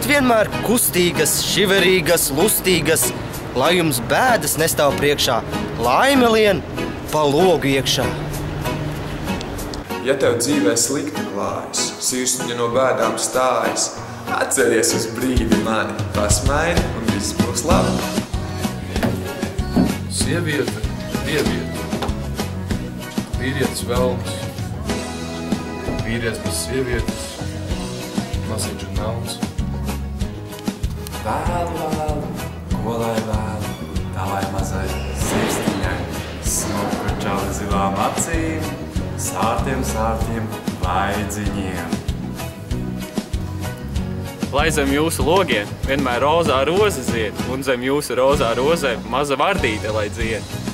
Esiet vienmēr kustīgas, šiverīgas, lustīgas, lai jums bēdas nestāv priekšā, laime lien pa logu iekšā. Ja tev dzīvē slikti klājas, sirsniņa no bēdām stājas, atceries uz brīdi mani, pasmaini un viss būs labi. Sieviete, dieviete, vīrietis velns, vīrietis bez sievietes, maziņš un melns. Vēlu, ko lai vēlu, tavai mazai sirsniņai, smuku čali zilām acīm, sārtiem vaidziņiem. Lai zem jūsu logiem vienmēr rozā roze zied, un zem jūsu rozā rozē maza vardīte lai dzied.